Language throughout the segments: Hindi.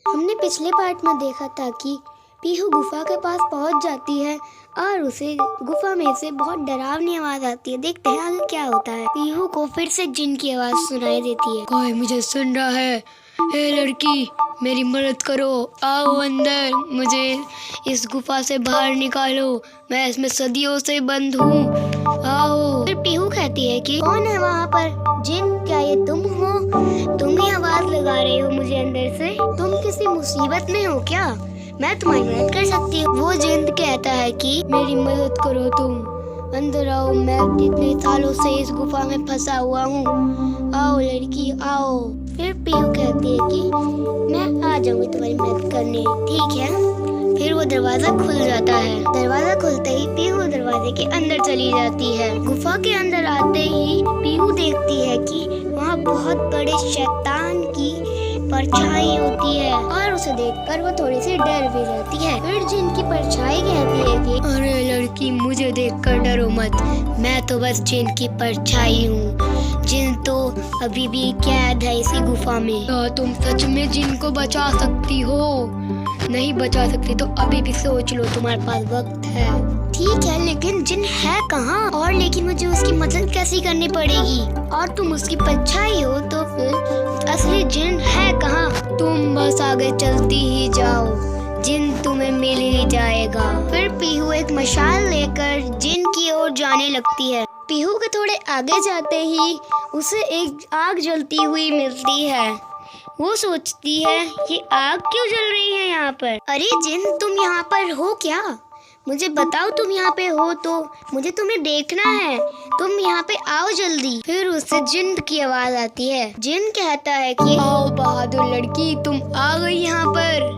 हमने पिछले पार्ट में देखा था कि पीहू गुफा के पास पहुंच जाती है और उसे गुफा में से बहुत डरावनी आवाज आती है। देखते हैं आगे क्या होता है। पीहू को फिर से जिन की आवाज सुनाई देती है। कोई मुझे सुन रहा है? हे लड़की, मेरी मदद करो, आओ अंदर, मुझे इस गुफा से बाहर निकालो, मैं इसमें सदियों से बंद हूँ, आओ। फिर पीहू कहती है कि कौन है वहाँ पर? जिन, क्या ये तुम हो? तुम ही आवाज लगा रहे हो मुझे अंदर से? तुम किसी मुसीबत में हो क्या? मैं तुम्हारी मदद कर सकती हूँ। वो जिन कहता है कि मेरी मदद करो, तुम अंदर आओ, मैं इतने सालों से इस गुफा में फंसा हुआ हूँ, आओ लड़की आओ। फिर पीहू कहती है कि मैं आ जाऊंगी तुम्हारी मदद करने, ठीक है। फिर वो दरवाजा खुल जाता है। दरवाजा खुलते ही पीहू दरवाजे के अंदर चली जाती है। गुफा के अंदर आते ही पीहू देखती है कि वहाँ बहुत बड़े शैतान की परछाई होती है और उसे देखकर वो थोड़ी सी डर भी जाती है। फिर जिनकी परछाई कहती है कि अरे लड़की, मुझे देखकर डरो मत, मैं तो बस जिन की परछाई हूँ, जिन तो अभी भी कैद है इसी गुफा में। क्या तुम सच में जिन को बचा सकती हो? नहीं बचा सकती तो अभी भी सोच लो, तुम्हारे पास वक्त है। ठीक है, लेकिन जिन है कहाँ? और लेकिन मुझे उसकी मदद कैसे करनी पड़ेगी? और तुम उसकी परछाई हो तो फिर असली जिन है कहाँ? तुम बस आगे चलती ही जाओ, जिन तुम्हें मिल ही जाएगा। फिर पीहू एक मशाल लेकर जिन की ओर जाने लगती है। पीहू के थोड़े आगे जाते ही उसे एक आग जलती हुई मिलती है। वो सोचती है ये आग क्यों जल रही है यहाँ पर? अरे जिन, तुम यहाँ पर हो क्या? मुझे बताओ, तुम यहाँ पे हो तो मुझे तुम्हें देखना है, तुम यहाँ पे आओ जल्दी। फिर उससे जिन की आवाज आती है। जिन कहता है कि आओ बहादुर लड़की, तुम आ गई यहाँ पर।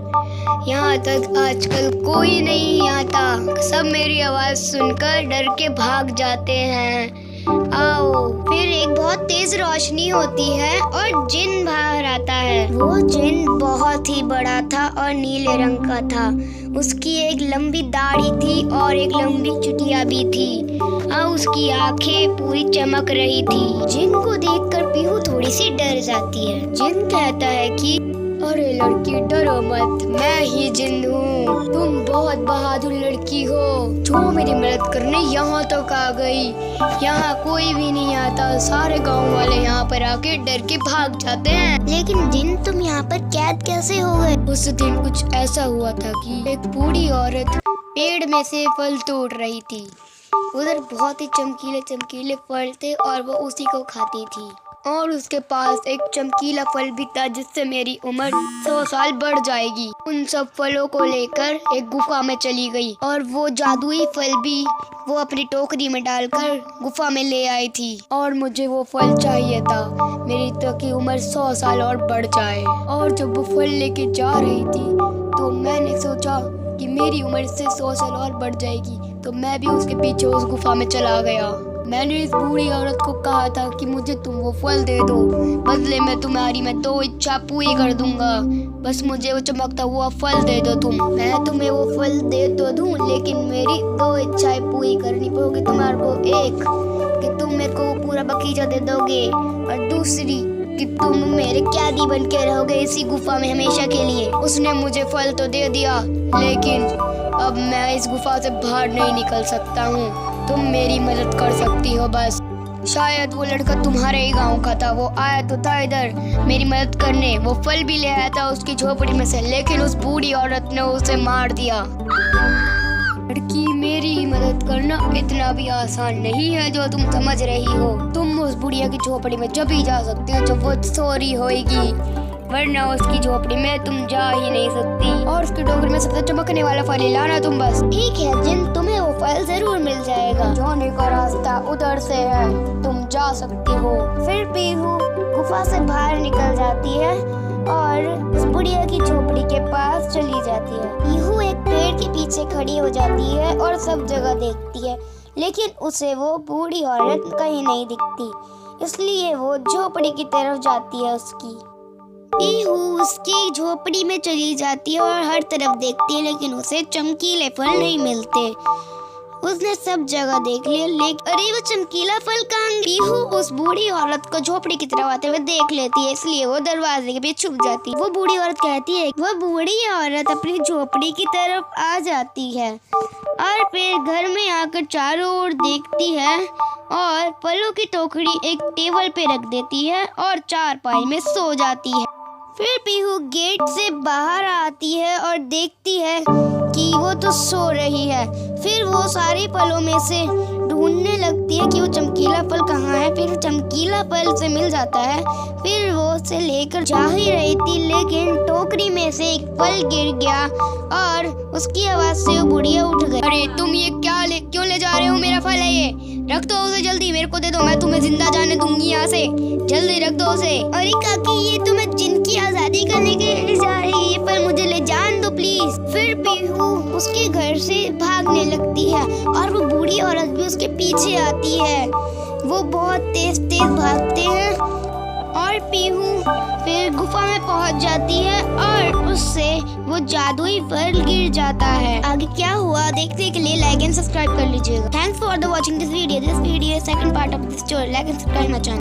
यहाँ तक आजकल कोई नहीं आता, सब मेरी आवाज सुनकर डर के भाग जाते हैं, आओ। फिर एक बहुत तेज रोशनी होती है और जिन बाहर आता है। वो जिन बहुत ही बड़ा था और नीले रंग का था। उसकी एक लंबी दाढ़ी थी और एक लंबी चुटिया भी थी और उसकी आंखें पूरी चमक रही थी। जिन को देखकर पीहू थोड़ी सी डर जाती है। जिन कहता है कि अरे लड़की, डरो मत, मैं ही जिन हूँ, तुम बहुत बहादुर लड़की हो जो मेरी मदद करने यहाँ तक आ गई। यहाँ कोई भी नहीं आता, सारे गांव वाले यहाँ पर आके डर के भाग जाते हैं। लेकिन जिन, तुम यहाँ पर कैद कैसे हो गए? उस दिन कुछ ऐसा हुआ था कि एक बूढ़ी औरत पेड़ में से फल तोड़ रही थी। उधर बहुत ही चमकीले चमकीले फल थे और वो उसी को खाती थी। और उसके पास एक चमकीला फल भी था जिससे मेरी उम्र 100 साल बढ़ जाएगी। उन सब फलों को लेकर एक गुफा में चली गई और वो जादुई फल भी वो अपनी टोकरी में डालकर गुफा में ले आई थी। और मुझे वो फल चाहिए था, मेरी ताकि उम्र 100 साल और बढ़ जाए। और जब वो फल लेके जा रही थी तो मैंने सोचा कि मेरी उम्र से 100 साल और बढ़ जाएगी, तो मैं भी उसके पीछे उस गुफा में चला गया। मैंने इस बूढ़ी औरत को कहा था कि मुझे तुम वो फल दे दो, बदले में तुम्हारी मैं 2 इच्छा पूरी कर दूंगा, बस मुझे वो चमकता हुआ फल दे दो तुम। मैं तुम्हें वो फल दे तो दूं, लेकिन मेरी 2 इच्छाएं पूरी करनी पड़ेगी तुम्हारे को। एक कि तुम मेरे को पूरा बगीचा दे दोगे और दूसरी कि तुम मेरे कैदी बन के रहोगे इसी गुफा में हमेशा के लिए। उसने मुझे फल तो दे दिया, लेकिन अब मैं इस गुफा से बाहर नहीं निकल सकता हूँ, तुम मेरी मदद कर सकती हो बस। शायद वो लड़का तुम्हारे ही गांव का था, वो आया तो था इधर मेरी मदद करने, वो फल भी ले आया था उसकी झोपड़ी में से, लेकिन उस बूढ़ी औरत ने उसे मार दिया। लड़की, मेरी ही मदद करना इतना भी आसान नहीं है जो तुम समझ रही हो। तुम उस बुढ़िया की झोपड़ी में जब ही जा सकती हो जब वो सो रही होगी, वरना उसकी झोपड़ी में तुम जा ही नहीं सकती। और उसकी टोकरी में सबसे चमकने वाला फल ही लाना तुम बस। ठीक है जिन, तुम्हें वो फल जरूर मिल जाएगा। जाने का रास्ता उधर से है, तुम जा सकती हो। फिर पीहू गुफा से बाहर निकल जाती है और उस बुढ़िया की झोपड़ी के पास चली जाती है। पीहू एक पेड़ के पीछे खड़ी हो जाती है और सब जगह देखती है, लेकिन उसे वो बूढ़ी औरत कहीं नहीं दिखती, इसलिए वो झोपड़ी की तरफ जाती है उसकी। पीहू उसकी झोपड़ी में चली जाती है और हर तरफ देखती है, लेकिन उसे चमकीले फल नहीं मिलते। उसने सब जगह देख लिया, लेकिन अरे वो चमकीला फल कहाँ गया? पीहू उस बूढ़ी औरत को झोपड़ी की तरफ आते हुए देख लेती है, इसलिए वो दरवाजे के पीछे छुप जाती है। वो बूढ़ी औरत कहती है, वो बूढ़ी औरत अपनी झोपड़ी की तरफ आ जाती है और फिर घर में आकर चारों ओर देखती है और फलों की टोकरी एक टेबल पे रख देती है और चारपाई में सो जाती है। फिर पीहू गेट से बाहर आती है और देखती है कि वो तो सो रही है। फिर वो सारे फलों में से ढूंढने लगती है कि वो चमकीला फल कहाँ है। फिर चमकीला फल से मिल जाता है। फिर वो उसे लेकर जा ही रही थी, लेकिन टोकरी में से एक फल गिर गया और उसकी आवाज से वो बुढ़िया उठ गई। अरे तुम ये क्यों ले जा रहे हो? मेरा फल है ये, रख दो उसे, जल्दी मेरे को दे दो, मैं तुम्हें जिंदा जाने दूंगी यहाँ से, जल्दी रख दो उसे। अरे काकी, ये तो मैं जिनकी आजादी करने के लिए जा रही है, ये फल मुझे ले जान दो प्लीज। फिर पीहू उसके घर से भागने लगती है और वो बूढ़ी औरत भी उसके पीछे आती है। वो बहुत तेज तेज भागते हैं और पीहू फिर गुफा में पहुंच जाती है और उससे वो जादुई फल गिर जाता है। आगे क्या हुआ देखने के लिए लाइक एंड सब्सक्राइब कर लीजिएगा। Thanks for the watching this video. This video is second part of this story. Like and subscribe my channel.